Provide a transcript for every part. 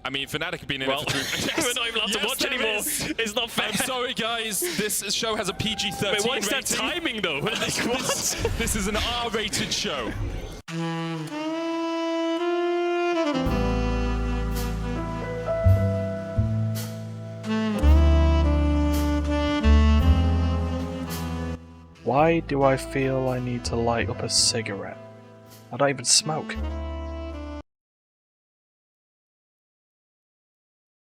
I mean, Fnatic have been in Well, it for 3 we're not even allowed to watch there anymore. is. It's not fair. I'm sorry, guys. This show has a PG-13 Wait, what is that rating. timing though? Like, what? This is an R-rated show. Why do I feel I need to light up a cigarette? I don't even smoke.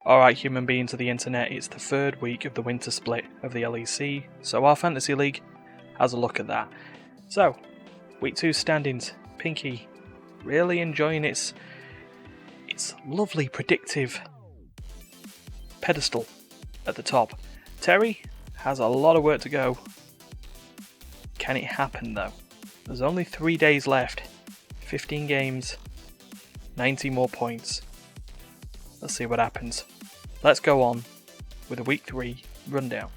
Alright, human beings of the internet, it's the third week of the winter split of the LEC, so our Fantasy League has a look at that. So, week 2 standings. Pinky really enjoying its lovely predictive pedestal at the top. Terry has a lot of work to go. Can it happen though? There's only 3 days left, 15 games, 90 more points. Let's see what happens. Let's go on with a week 3 rundown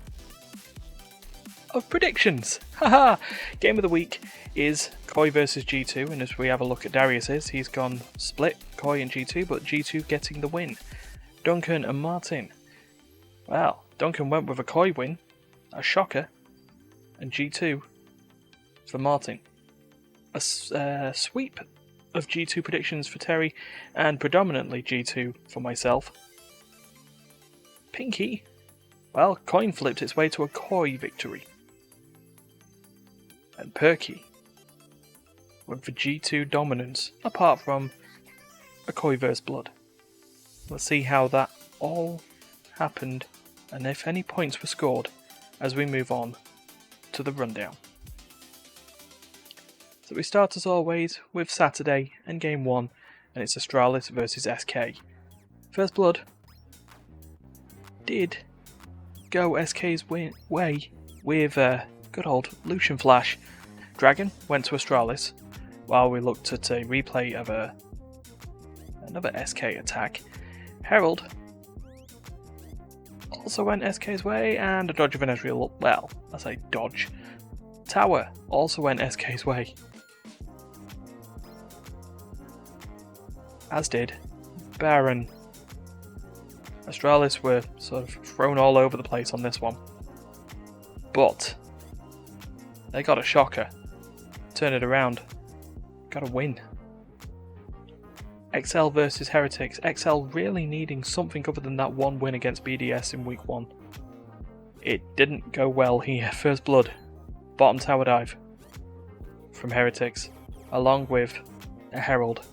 of predictions. Haha! Game of the week is Koi versus G2, and as we have a look at Darius's, he's gone split Koi and G2, but G2 getting the win. Duncan and Martin. Well, Duncan went with a Koi win, a shocker, and G2 for Martin. A sweep of G2 predictions for Terry, and predominantly G2 for myself. Pinky, well, coin flipped its way to a Koi victory. And Perky went for G2 dominance, apart from a Koi versus Blood. Let's see how that all happened, and if any points were scored, as we move on to the rundown. So we start as always with Saturday and game 1, and it's Astralis versus SK. First Blood did go SK's way with good old Lucian Flash. Dragon went to Astralis, while we looked at a replay of another SK attack. Herald also went SK's way, and a dodge of an Ezreal, well, I say dodge. Tower also went SK's way. As did Baron. Astralis were sort of thrown all over the place on this one. But they got a shocker. Turn it around. Got a win. XL versus Heretics. XL really needing something other than that one win against BDS in week 1. It didn't go well here. First Blood. Bottom tower dive from Heretics, along with a Herald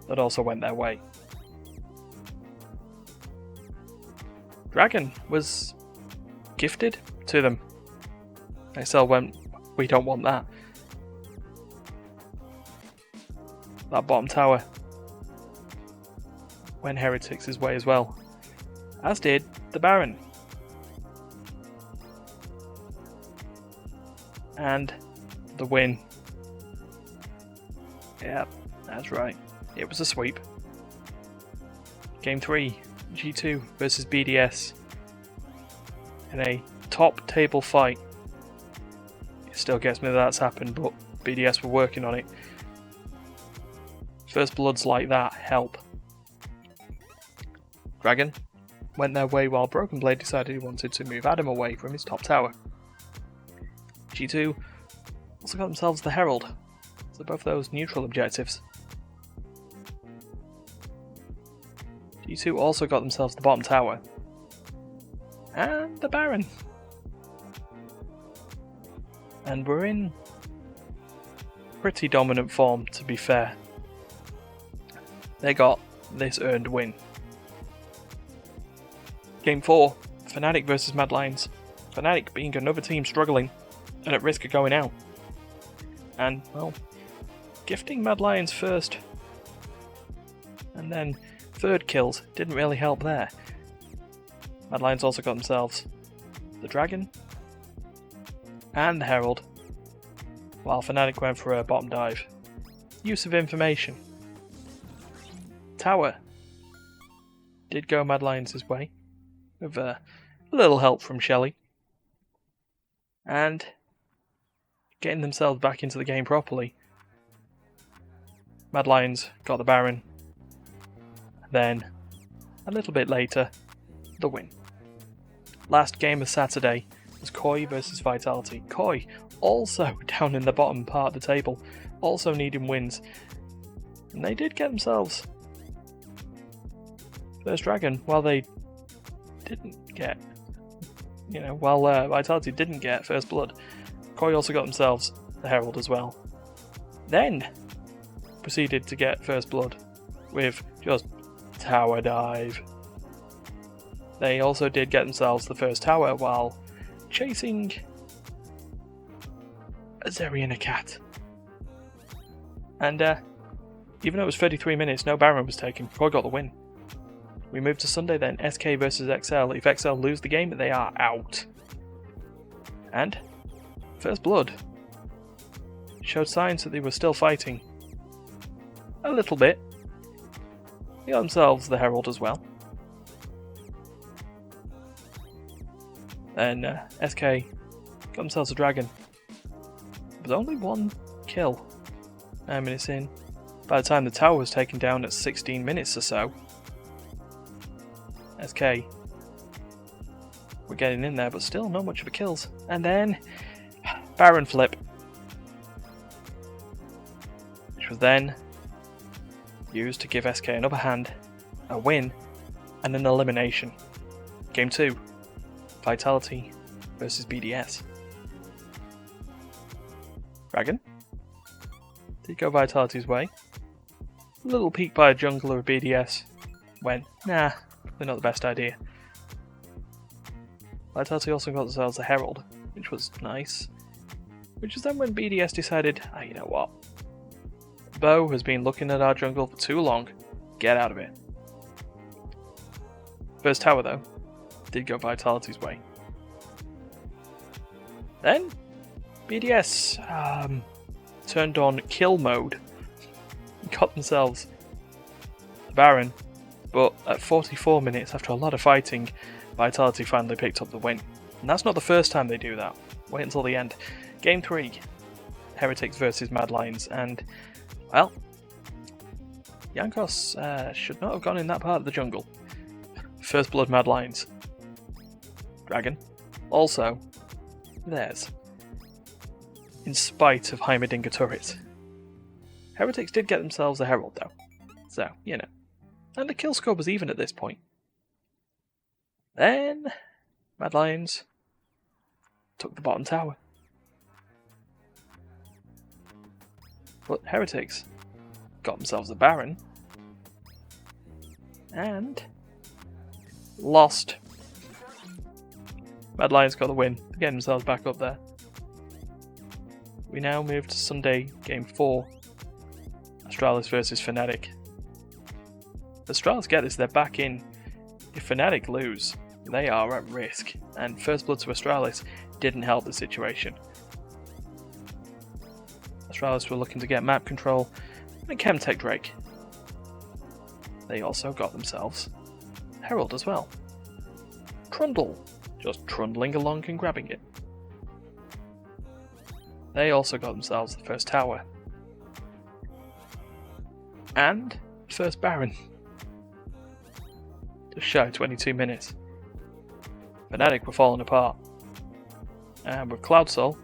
that also went their way. Dragon was gifted to them. XL went, we don't want that. That bottom tower went Heretics' way as well, as did the Baron. And the win. Yep, that's right. It was a sweep. Game 3, G2 versus BDS. In a top table fight. It still gets me that that's happened, but BDS were working on it. First Bloods like that help. Dragon went their way while Broken Blade decided he wanted to move Adam away from his top tower. G2 also got themselves the Herald, so both those neutral objectives. G2 also got themselves the bottom tower, and the Baron. And we're in pretty dominant form, to be fair. They got this earned win. Game 4, Fnatic versus Mad Lions. Fnatic being another team struggling and at risk of going out. And, well, gifting Mad Lions first and then third kills didn't really help there. Mad Lions also got themselves the Dragon and the Herald, while Fnatic went for a bottom dive. Use of information. Tower did go Mad Lions' way, with a little help from Shelly. And getting themselves back into the game properly. Mad Lions got the Baron. Then a little bit later, the win. Last game of Saturday was Koi versus Vitality. Koi also down in the bottom part of the table, also needing wins. And they did get themselves first dragon, while they didn't get, while Vitality didn't get first blood. Koi also got themselves the Herald as well. Then proceeded to get first blood with just tower dive. They also did get themselves the first tower while chasing a Zeri and a cat. And even though it was 33 minutes, no Baron was taken. Koi got the win. We move to Sunday then, SK versus XL. If XL lose the game, they are out. And first blood showed signs that they were still fighting. A little bit. They got themselves the Herald as well. Then SK got themselves a dragon. But only one kill. 9 minutes in. By the time the tower was taken down at 16 minutes or so, SK were getting in there, but still not much of a kills. And then Baron flip, which was then used to give SK an upper hand, a win, and an elimination. Game 2, Vitality versus BDS. Dragon did go Vitality's way. A little peek by a jungler of BDS went, nah, they're not the best idea. Vitality also got themselves a Herald, which was nice. Which is then when BDS decided, you know what? Bo has been looking at our jungle for too long. Get out of it. First tower, though, did go Vitality's way. Then, BDS turned on kill mode. Got themselves the Baron. But at 44 minutes, after a lot of fighting, Vitality finally picked up the win. And that's not the first time they do that. Wait until the end. Game 3, Heretics versus Mad Lions. And, well, Jankos should not have gone in that part of the jungle. First blood Mad Lions. Dragon. Also, theirs. In spite of Heimerdinger turrets. Heretics did get themselves a Herald though. So, And the kill score was even at this point. Then, Mad Lions took the bottom tower. But Heretics got themselves a Baron. And lost. Mad Lions got the win, getting themselves back up there. We now move to Sunday, Game 4. Astralis versus Fnatic. If Astralis get this, they're back in. If Fnatic lose, they are at risk. And first blood to Astralis didn't help the situation. Astralis were looking to get map control and a Chemtech Drake. They also got themselves Herald as well. Trundle, just trundling along and grabbing it. They also got themselves the first tower. And first Baron. Just shy of 22 minutes. Fnatic were falling apart. And with Cloud Soul,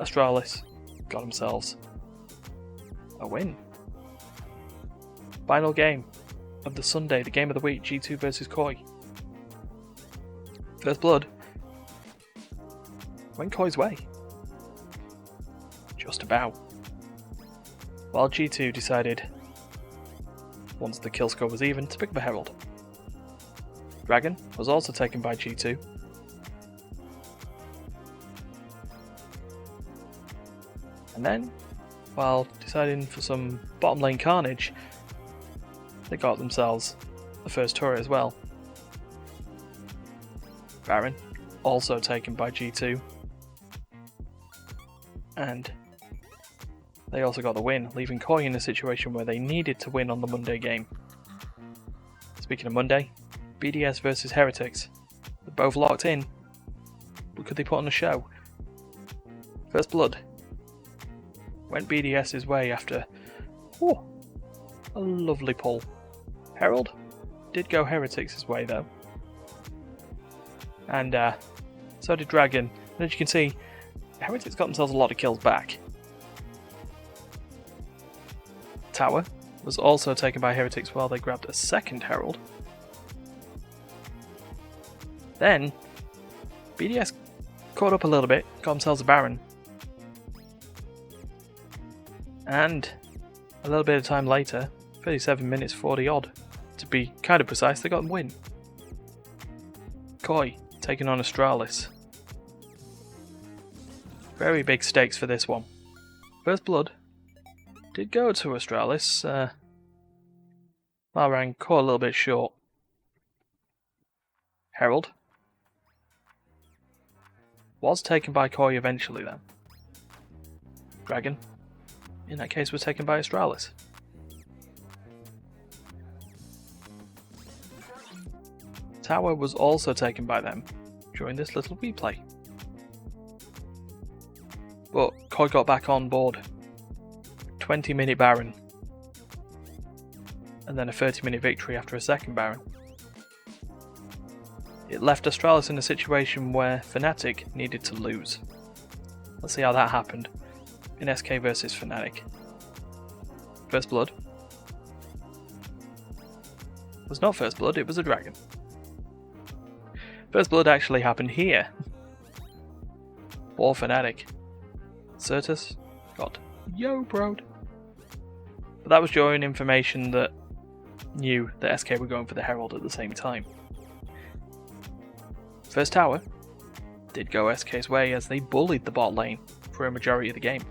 Astralis got themselves a win. Final game of the Sunday, the game of the week, G2 versus Koi. First blood went Koi's way. Just about. While G2 decided, once the kill score was even, to pick the Herald. Dragon was also taken by G2. And then, while deciding for some bottom lane carnage, they got themselves the first turret as well. Baron, also taken by G2. And they also got the win, leaving Koi in a situation where they needed to win on the Monday game. Speaking of Monday, BDS versus Heretics. They're both locked in. But could they put on a show? First blood went BDS's way after a lovely pull. Herald did go Heretics' way though. And so did Dragon. And as you can see, Heretics got themselves a lot of kills back. Tower was also taken by Heretics while they grabbed a second Herald. Then, BDS caught up a little bit, got themselves a Baron. And a little bit of time later, 37 minutes 40 odd, to be kind of precise, they got the win. Koi taking on Astralis. Very big stakes for this one. First Blood did go to Astralis. Malrang caught a little bit short. Herald was taken by Koi eventually then. Dragon, in that case, was taken by Astralis. Tower was also taken by them during this little replay. But Koi got back on board. 20-minute Baron. And then a 30-minute victory after a second Baron. It left Astralis in a situation where Fnatic needed to lose. Let's see how that happened in SK versus Fnatic. First Blood was not First Blood, it was a Dragon. First Blood actually happened here. For Fnatic. Certus got yo-broed. But that was during information that knew that SK were going for the Herald at the same time. First Tower did go SK's way as they bullied the bot lane for a majority of the game.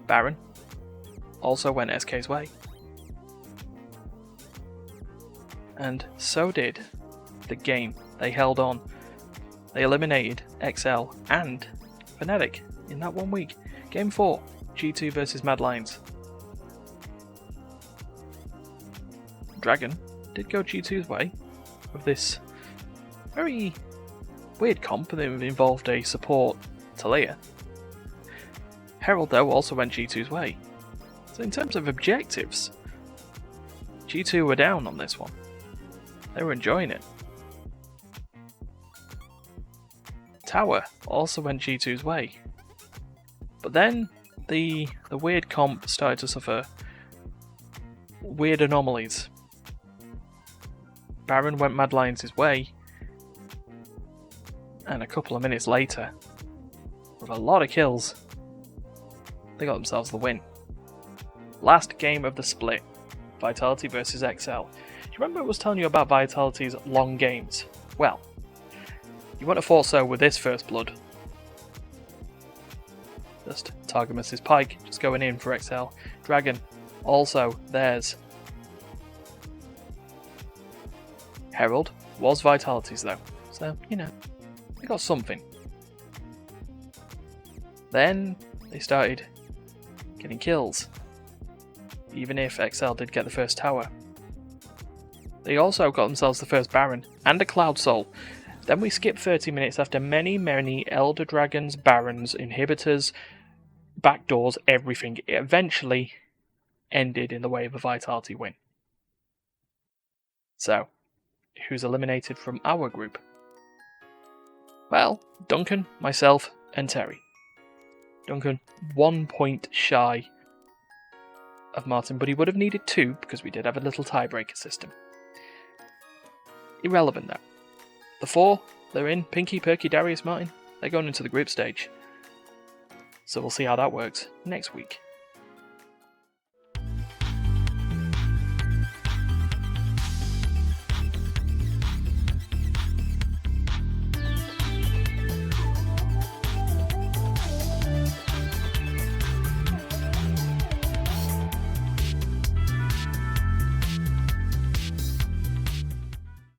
Baron also went SK's way. And so did the game. They held on. They eliminated XL and Fnatic in that 1 week. Game 4, G2 versus Mad Lions. Dragon did go G2's way with this very weird comp that involved a support Talia. Herald though also went G2's way. So in terms of objectives, G2 were down on this one. They were enjoying it. Tower also went G2's way. But then the weird comp started to suffer weird anomalies. Baron went Mad Lions' way, and a couple of minutes later, with a lot of kills, they got themselves the win. Last game of the split, Vitality versus XL. Do you remember I was telling you about Vitality's long games? Well, you wouldn't have thought so with this First Blood. Just Targamas' Pike, just going in for XL. Dragon, also theirs. Herald was Vitality's though, so, you know, they got something. Then they started getting kills, even if XL did get the first tower. They also got themselves the first Baron and a Cloud Soul. Then we skipped 30 minutes after many Elder Dragons, Barons, Inhibitors, backdoors, everything. It eventually ended in the way of a Vitality win. So, who's eliminated from our group? Well, Duncan, myself, and Terry. Duncan, 1 point shy of Martin, but he would have needed 2 because we did have a little tiebreaker system. Irrelevant though. The 4, they're in. Pinky, Perky, Darius, Martin. They're going into the group stage. So we'll see how that works next week.